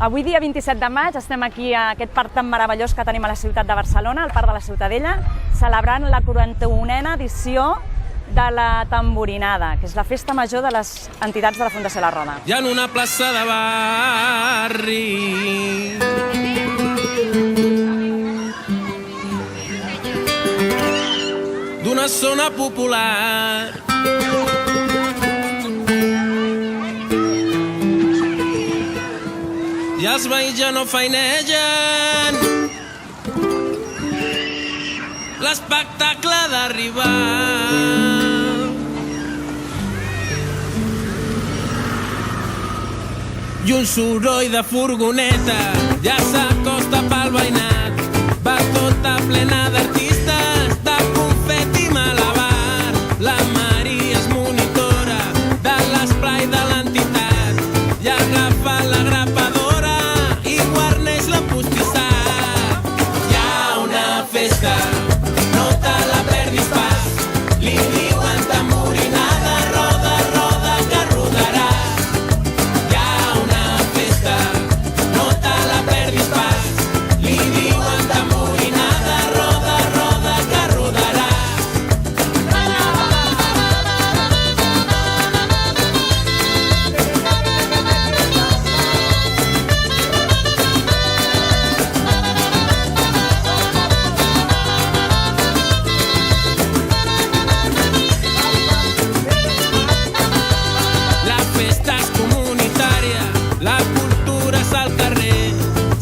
Avui, dia 27 de maig, estem aquí a aquest parc tan meravellós que tenim a la ciutat de Barcelona, el Parc de la Ciutadella, celebrant la 41a edició de la Tamborinada, que és la festa major de les entitats de la Fundació La Roda. Hi ha una plaça de barri d'una zona popular i els veïns ja no feinegen l'espectacle d'arribar. I un soroll de furgoneta ja s'acosta pel veïnat, va tota plena d'artistes, de confeti malabar. La Maria és monitora de l'esplai de l'entitat i agafa la grapadora i guarneix l'empostissat. Hi ha una festa, no te la perdis pas, li diuen tamborinada, roda, roda, que rodarà. Hi ha una festa, no te la perdis pas, li diuen tamborinada, roda, roda, que rodarà. La festa és comunitària, la cultura és al carrer,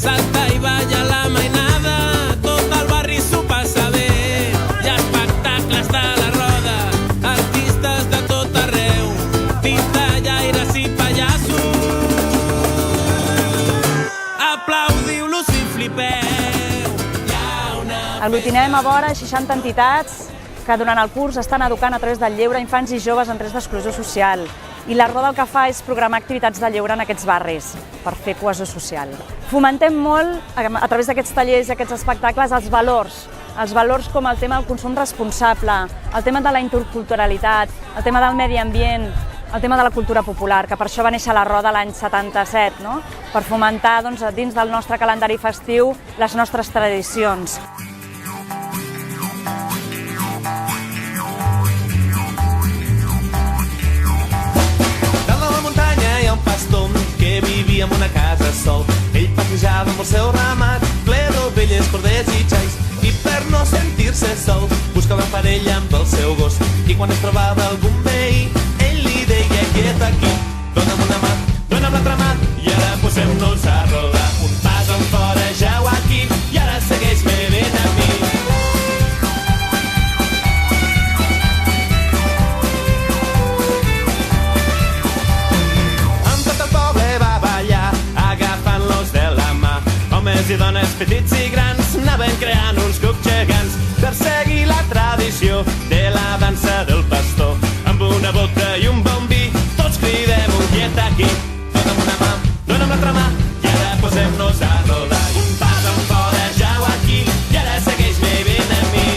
salta i balla la mainada, tot el barri s'ho passa bé. Hi ha espectacles de la roda, artistes de tot arreu, tintallaires i pallassos. Aplaudiu-los i flipeu. Hi ha una Aglutinem a vora 60 entitats que durant el curs estan educant a través del lleure a infants i joves en risc d'exclusió social. I la Roda el que fa és programar activitats de lleure en aquests barris per fer cohesió social. Fomentem molt, a través d'aquests tallers i aquests espectacles, els valors com el tema del consum responsable, el tema de la interculturalitat, el tema del medi ambient, el tema de la cultura popular, que per això va néixer la Roda l'any 77, no? Per fomentar dins del nostre calendari festiu les nostres tradicions. Dalt de la muntanya hi ha un pastor que vivia en una casa sol. Ell passejava amb el seu ramat, ple d'ovelles, corders i xais, i per no sentir-se sol buscava parella amb el seu gos. I quan es trobava algun veí, ell li deia quiet aquí, dona'm una mà, dona'm l'altra mà, i ara posem-nos a rodar. Un pas enfora, jau aquí, i ara segueix-me ben a mi. Homes i dones petits i grans anaven creant uns grups gegants per seguir la tradició de la dansa del pastor. Amb una bota i un bon vi tots cridem un quiet aquí. Dona'm una mà, dona'm l'altra mà, i ara posem-nos a rodar. Un pas enfora, jau aquí, i ara segueix-me ben a mi.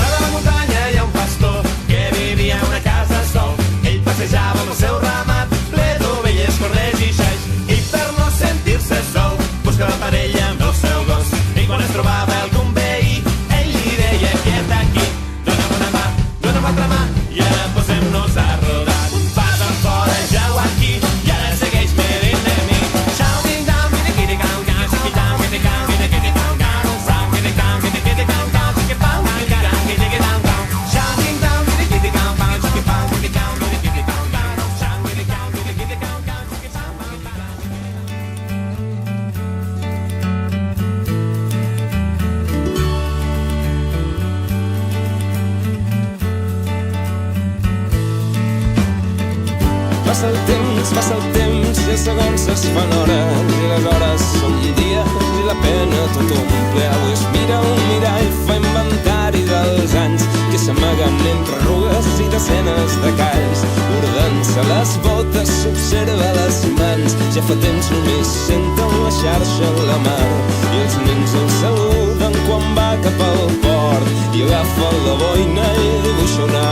Dalt de la muntanya hi ha un pastor que vivia en una casa sol. Ell passejava amb el seu ramat, ple d'ovelles, corders i xais, i per no sentir-se sol buscava parella amb el seu gos. I quan es trobava algun veí, ell li deia quiet aquí, dona'm una mà, dona'm l'altra mà, i ara posem-nos a rodar. Un pas enfora, jau aquí, i ara segueix-me ben a mi. Xau-ding-dam, quidi-quidi-cam, cam, xiqui-tam, quidi-cam, quidi-quidi-cam, cam, sam, quidi-cam, quidi-quidi-cam, cam, xiqui-pam, quidi-cam, quidi-quidi-cam, cam, xau-ding-dam, quidi-quidi-cam, cam, xiqui-pam, quidi-cam, quidi-quidi-cam, cam, sam, quidi-cam, quidi-quidi-cam, cam, xiqui-pam, quidi-quidi-cam. Passa el temps i els segons es fan hores i les hores són dies i la pena tot omple. Avui es mira un mirall, fa inventari dels anys que s'amaguen entre arrugues i desenes de calls. Ordant-se les botes, s'observa les mans, ja fa temps només senten la xarxa en la mà i els nens el saluden quan va cap al port i agafa la boina i dibuixa una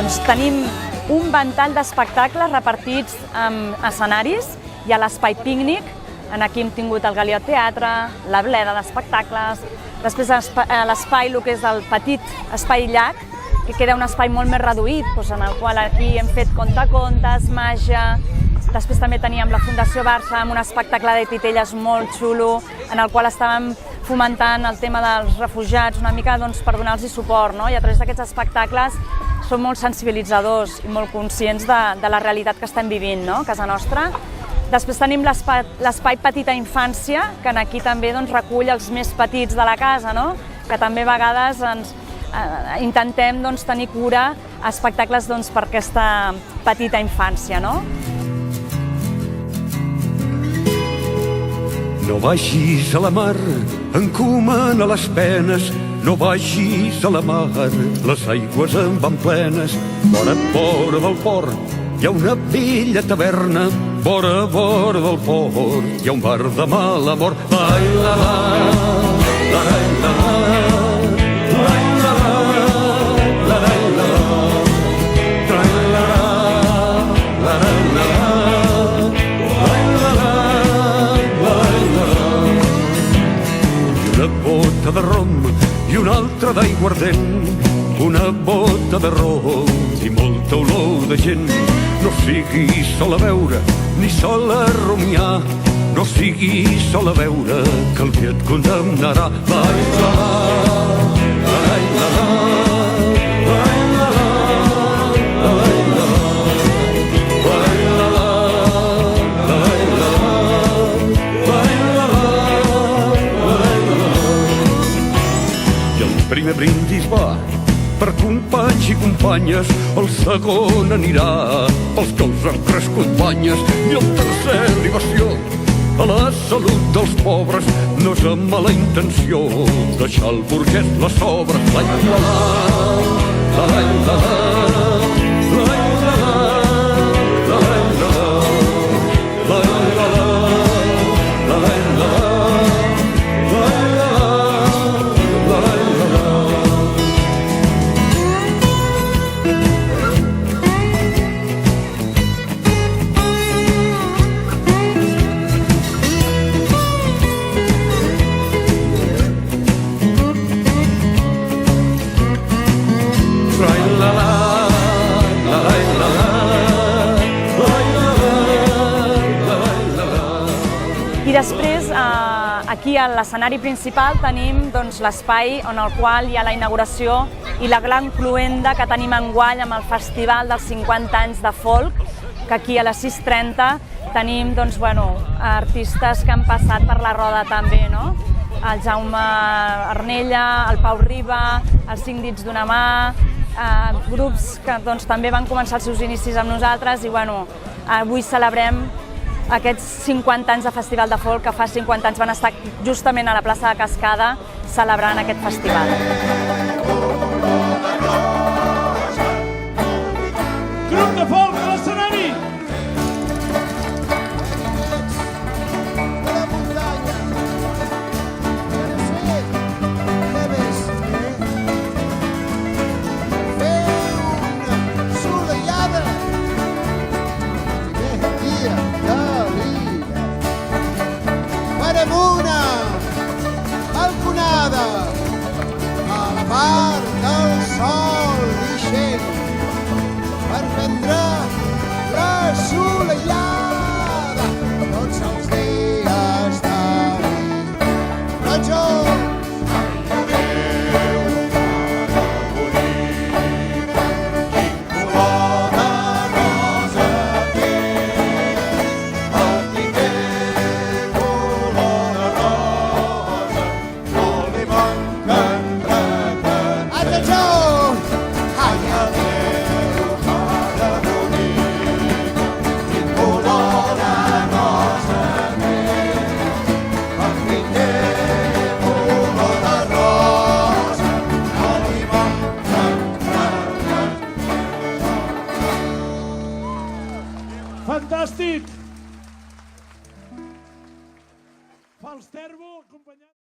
Doncs tenim un ventall d'espectacles repartits en escenaris. Hi ha l'espai pícnic, aquí hem tingut el Galiot Teatre, la Bleda d'espectacles, després l'espai, el que és el petit espai llac, que queda un espai molt més reduït, en el qual aquí hem fet contacontes, màgia. Després també teníem la Fundació Barça amb un espectacle de titelles molt xulo, en el qual estàvem fomentant el tema dels refugiats, una mica per donar-los suport, no? I a través d'aquests espectacles som molt sensibilitzadors i molt conscients de la realitat que estem vivint, no? A casa nostra. Després tenim l'espai Petita Infància, que aquí també recull els més petits de la casa, no? Que també a vegades intentem tenir cura a espectacles per aquesta petita infància, no? No vagis a la mar, encomana les penes, no vagis a la mar, les aigües en van plenes. Vora del port hi ha una vella taverna, vora del port hi ha un bar de mala mort. Lai, la, la, la, la, la, la, la, la, la, la, una bota de rom i una altra d'aiguardent, una bota de rom i molta olor de gent. No siguis sol a veure ni sol a rumiar, no siguis sol a veure que el que et condemnarà. Lai, la, la, lai, la, la, lai, la, la, lai, la, la, lai, la, la, lai, la, la, lai, la, la, lai, la, la. I el primer brindis va per companys i companyes, el segon anirà pels que els han crescut banyes i el tercer libació a la salut dels pobres. No és amb mala intenció deixar el burguès les sobres. Lai, la, la, la, la, la, la, la, la, la, la, la, la, la, la, la. I després, aquí a l'escenari principal tenim l'espai en el qual hi ha la inauguració i la gran cloenda que tenim enguany amb el Festival dels 50 anys de folk, que aquí a les 6:30 tenim artistes que han passat per la roda també, no? El Jaume Arnella, el Pau Riba, els 5 dits d'una mà, grups que també van començar els seus inicis amb nosaltres i avui celebrem aquests 50 anys de Festival de Folk, que fa 50 anys van estar justament a la plaça de Cascada celebrant aquest festival. Grup de folk a l'escenari! Una balconada a la part del sol ixent per prendre l'assolellada tots els dies d'ahir. Rojo! Fantàstic! Falsterbo, acompanyat...